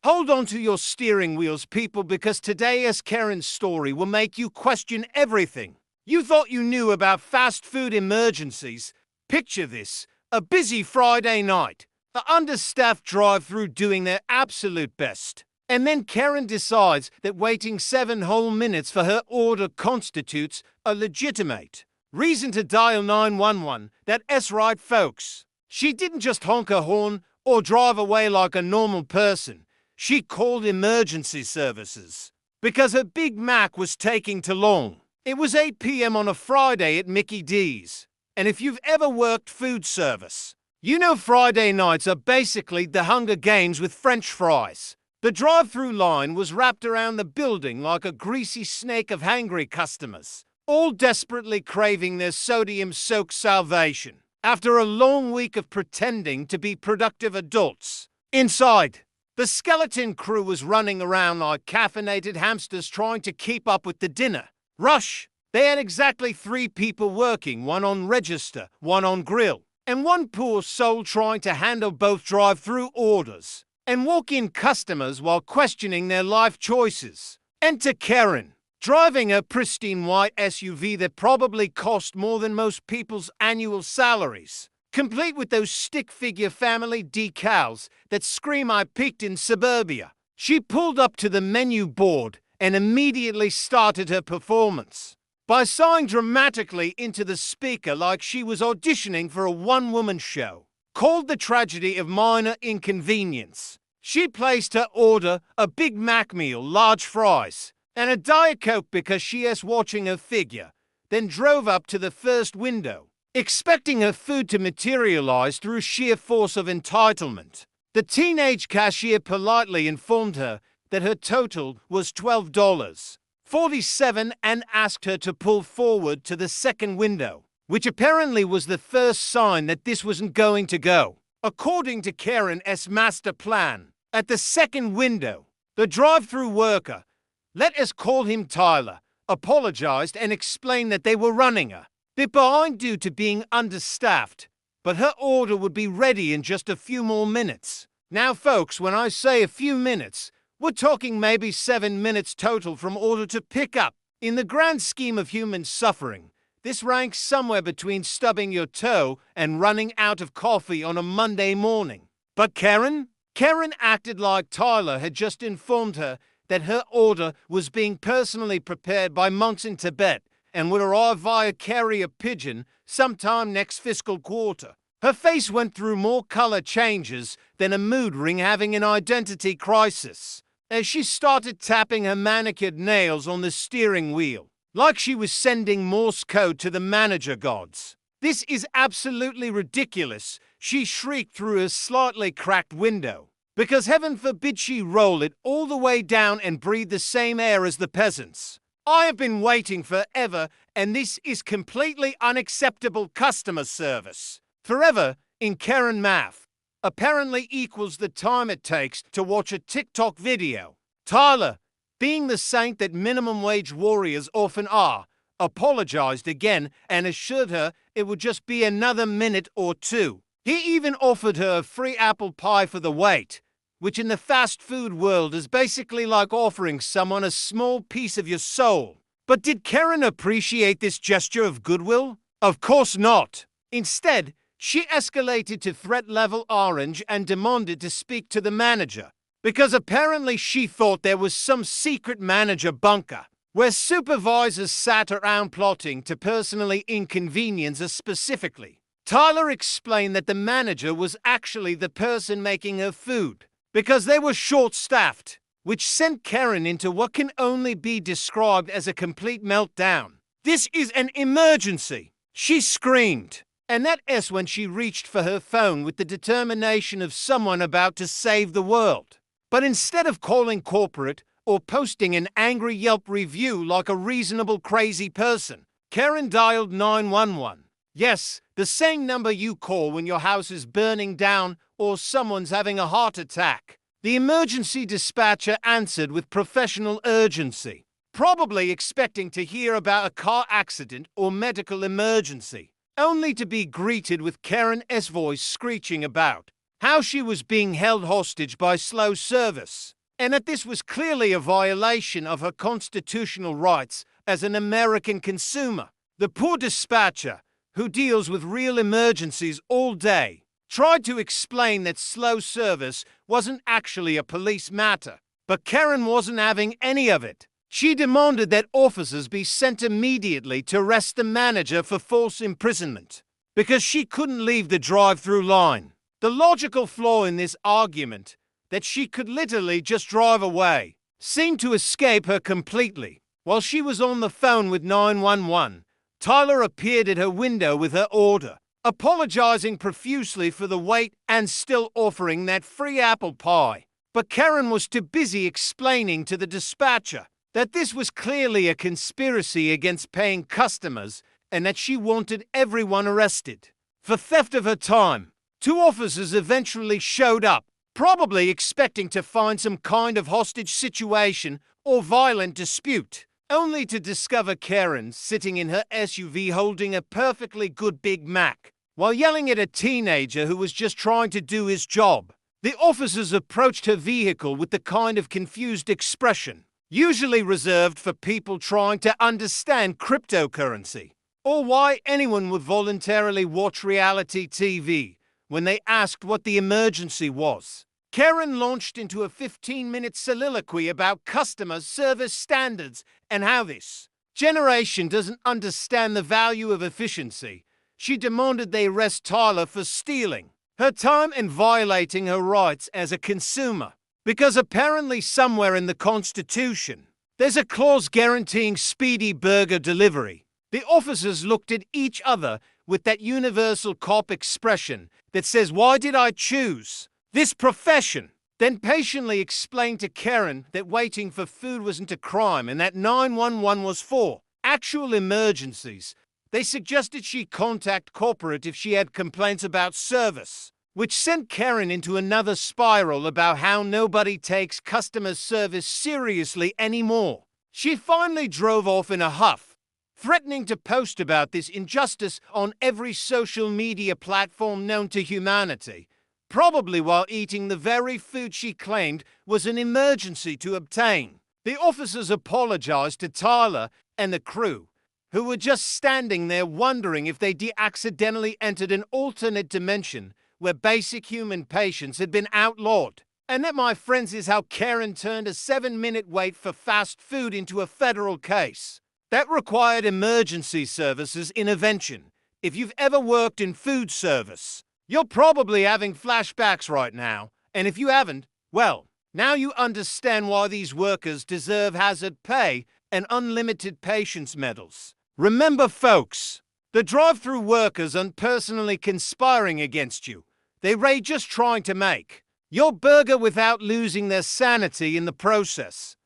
Hold on to your steering wheels, people, because today's Karen's story will make you question everything. You thought you knew about fast food emergencies. Picture this: a busy Friday night, the understaffed drive-thru doing their absolute best. And then Karen decides that waiting 7 whole minutes for her order constitutes a legitimate reason to dial 911. That's right, folks. She didn't just honk her horn or drive away like a normal person. She called emergency services because her Big Mac was taking too long. It was 8 p.m. on a Friday at Mickey D's. And if you've ever worked food service, you know Friday nights are basically the Hunger Games with French fries. The drive-thru line was wrapped around the building like a greasy snake of hangry customers, all desperately craving their sodium-soaked salvation after a long week of pretending to be productive adults. Inside, the skeleton crew was running around like caffeinated hamsters trying to keep up with the dinner rush. They had exactly 3 people working, 1 on register, 1 on grill, and 1 poor soul trying to handle both drive-thru orders and walk-in customers while questioning their life choices. Enter Karen, driving a pristine white SUV that probably cost more than most people's annual salaries, complete with those stick-figure family decals that scream "I peaked in suburbia." She pulled up to the menu board and immediately started her performance by sighing dramatically into the speaker like she was auditioning for a one-woman show called The Tragedy of Minor Inconvenience. She placed her order, a Big Mac meal, large fries, and a Diet Coke because she is watching her figure, then drove up to the first window, expecting her food to materialize through sheer force of entitlement. The teenage cashier politely informed her that her total was $12.47 and asked her to pull forward to the second window, which apparently was the first sign that this wasn't going to go according to Karen's master plan. At the second window, the drive-thru worker, let us call him Tyler, apologized and explained that they were running a bit behind due to being understaffed, but her order would be ready in just a few more minutes. Now, folks, when I say a few minutes, we're talking maybe 7 minutes total from order to pickup. In the grand scheme of human suffering, this ranks somewhere between stubbing your toe and running out of coffee on a Monday morning. But Karen acted like Tyler had just informed her that her order was being personally prepared by monks in Tibet and would arrive via carrier pigeon sometime next fiscal quarter. Her face went through more color changes than a mood ring having an identity crisis as she started tapping her manicured nails on the steering wheel, like she was sending Morse code to the manager gods. "This is absolutely ridiculous," she shrieked through a slightly cracked window, because heaven forbid she roll it all the way down and breathe the same air as the peasants. "I have been waiting forever, and this is completely unacceptable customer service." Forever, in Karen math, apparently equals the time it takes to watch a TikTok video. Tyler, being the saint that minimum wage warriors often are, apologized again and assured her it would just be another minute or 2. He even offered her a free apple pie for the wait, which in the fast food world is basically like offering someone a small piece of your soul. But did Karen appreciate this gesture of goodwill? Of course not. Instead, she escalated to threat level orange and demanded to speak to the manager, because apparently she thought there was some secret manager bunker where supervisors sat around plotting to personally inconvenience her specifically. Tyler explained that the manager was actually the person making her food, because they were short-staffed, which sent Karen into what can only be described as a complete meltdown. "This is an emergency!" she screamed. And that is when she reached for her phone with the determination of someone about to save the world. But instead of calling corporate or posting an angry Yelp review like a reasonable crazy person, Karen dialed 911. Yes, the same number you call when your house is burning down or someone's having a heart attack. The emergency dispatcher answered with professional urgency, probably expecting to hear about a car accident or medical emergency, only to be greeted with Karen's voice screeching about how she was being held hostage by slow service, and that this was clearly a violation of her constitutional rights as an American consumer. The poor dispatcher, who deals with real emergencies all day, tried to explain that slow service wasn't actually a police matter. But Karen wasn't having any of it. She demanded that officers be sent immediately to arrest the manager for false imprisonment, because she couldn't leave the drive-thru line. The logical flaw in this argument, that she could literally just drive away, seemed to escape her completely. While she was on the phone with 911, Tyler appeared at her window with her order, apologizing profusely for the wait and still offering that free apple pie. But Karen was too busy explaining to the dispatcher that this was clearly a conspiracy against paying customers and that she wanted everyone arrested. For theft of her time, 2 officers eventually showed up, probably expecting to find some kind of hostage situation or violent dispute, only to discover Karen sitting in her SUV holding a perfectly good Big Mac, while yelling at a teenager who was just trying to do his job. The officers approached her vehicle with the kind of confused expression usually reserved for people trying to understand cryptocurrency, or why anyone would voluntarily watch reality TV when they asked what the emergency was. Karen launched into a 15-minute soliloquy about customer service standards and how this generation doesn't understand the value of efficiency. She demanded they arrest Tyler for stealing her time and violating her rights as a consumer, because apparently somewhere in the Constitution, there's a clause guaranteeing speedy burger delivery. The officers looked at each other with that universal cop expression that says, "Why did I choose this profession?" Then patiently explained to Karen that waiting for food wasn't a crime and that 911 was for actual emergencies. They suggested she contact corporate if she had complaints about service, which sent Karen into another spiral about how nobody takes customer service seriously anymore. She finally drove off in a huff, threatening to post about this injustice on every social media platform known to humanity, probably while eating the very food she claimed was an emergency to obtain. The officers apologized to Tyler and the crew, who were just standing there wondering if they accidentally entered an alternate dimension where basic human patience had been outlawed. And that, my friends, is how Karen turned a 7-minute wait for fast food into a federal case that required emergency services intervention. If you've ever worked in food service, you're probably having flashbacks right now. And if you haven't, well, now you understand why these workers deserve hazard pay and unlimited patience medals. Remember, folks, the drive-thru workers aren't personally conspiring against you. They're just trying to make your burger without losing their sanity in the process.